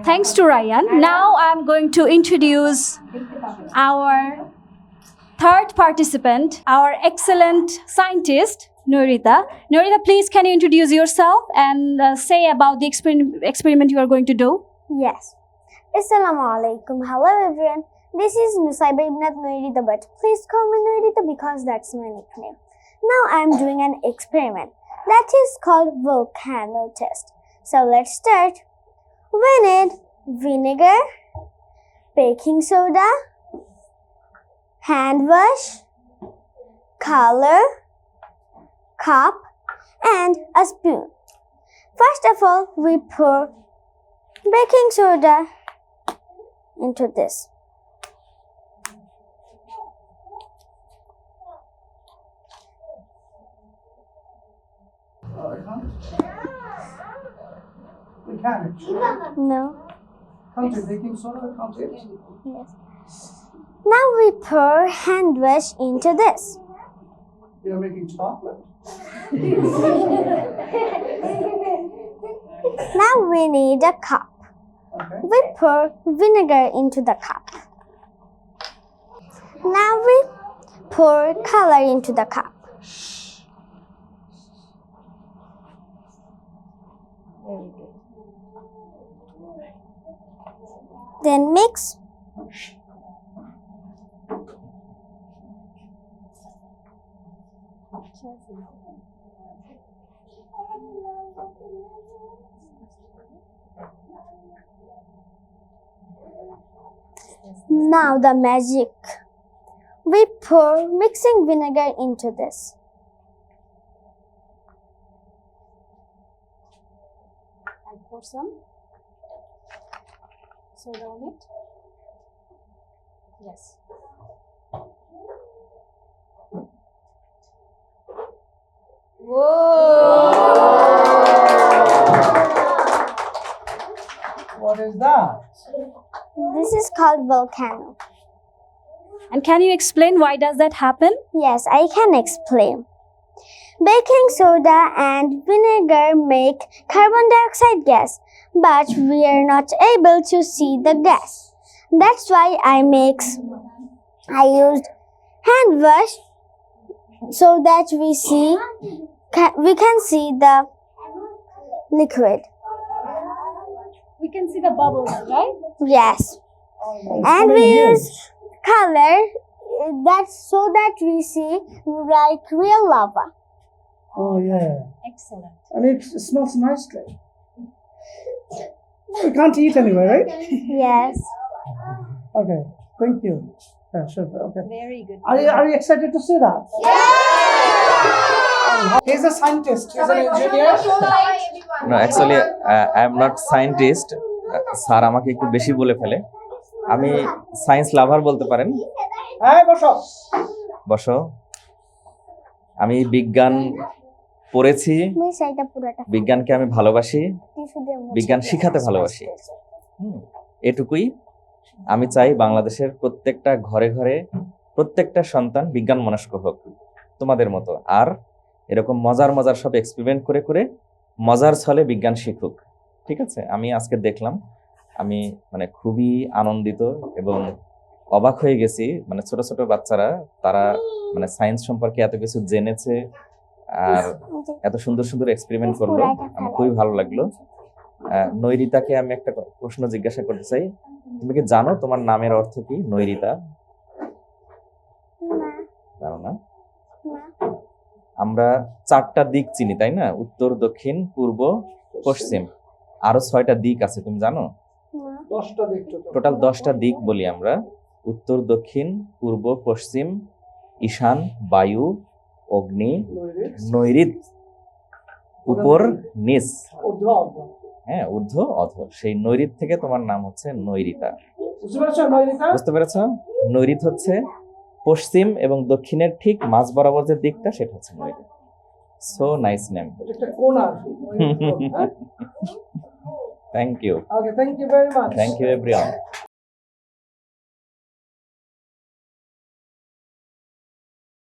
Thanks to Ryan. Now I'm going to introduce our third participant, our excellent scientist, Norita. Norita, please can you introduce yourself and say about the experiment you are going to do? Yes. Assalamu alaikum. Hello everyone. This is Nusaiba Ibnat Norita, but please call me Norita because that's my nickname. Now I am doing an experiment that is called volcano test. So let's start. We need vinegar, baking soda, hand wash, color, cup, and a spoon. First of all, we pour baking soda into this. We can't. No. Can't you baking soda? Can't it? Yes. Now we pour hand wash into this. You're making chocolate. Now we need a cup. Okay. We pour vinegar into the cup. Now we pour color into the cup. Then mix. Now the magic. We pour mixing vinegar into this. And pour some soda on it. Yes. What is that? This is called volcano. And can you explain why does that happen? Yes, I can explain. Baking soda and vinegar make carbon dioxide gas, but we are not able to see the gas. That's why I used hand wash so that we can see the liquid. We can see the bubbles, right? Yes. And we use color so that we see like real lava. Oh yeah. Excellent. And it smells nicely. We can't eat anyway, right? Yes. Okay. Thank you. Yeah, sure. Okay. Very good. Are you excited to see that? Yeah! He's a scientist. He's an engineer. No, actually, I am not scientist. Sir আমাকে একটু বেশি বলে ফেলে। আমি science লাভার বলতে পারেন। হ্যাঁ, বসো। বসো। আমি বিজ্ঞান পড়েছি। বিজ্ঞানকে আমি ভালোবাসি। বিজ্ঞান শিখাতে ভালোবাসি। এটুকুই। আমি চাই বাংলাদেশের প্রত্যেকটা ঘরে ঘরে প্রত্যেকটা সন্তান বিজ্ঞান মনস্ক হোক তোমাদের মতো। আর এরকম মজার মজার সব এক্সপেরিমেন্ট করে করে মজার ছলে বিজ্ঞান শিখুক। ঠিক আছে, আমি আজকে দেখলাম, আমি মানে খুবই আনন্দিত এবং অবাক হয়ে গেছি। মানে ছোট ছোট বাচ্চারা তারা মানে সায়েন্স সম্পর্কে এত কিছু জেনেছে আর এত সুন্দর সুন্দর এক্সপেরিমেন্ট করলো, আমার খুবই ভালো লাগলো। নৈরিতাকে আমি একটা প্রশ্ন জিজ্ঞাসা করতে চাই, তুমি কি জানো তোমার নামের অর্থ কি? নৈরিতা জানো না? আমরা 4টা দিক চিনি, তাই না? উত্তর, দক্ষিণ, পূর্ব, পশ্চিম। আরো 6টা দিক আছে, তুমি জানো? 10টা দিক। টোটাল 10টা দিক বলি আমরা: উত্তর, দক্ষিণ, পূর্ব, পশ্চিম, ঈশান, বায়ু, অগ্নি, নৈঋত, উপর, নিচ। হ্যাঁ, ঊর্ধ্ব, অধ। সেই নৈঋত থেকে তোমার নাম হচ্ছে নৈরিতা। বুঝতে পেরেছ? নৈঋত হচ্ছে পশ্চিম এবং দক্ষিণের ঠিক মাঝ বরাবর যে দিকটা, সেটা হচ্ছে নৈঋত। So nice name. Thank you. Okay, thank you very much. Thank you everyone.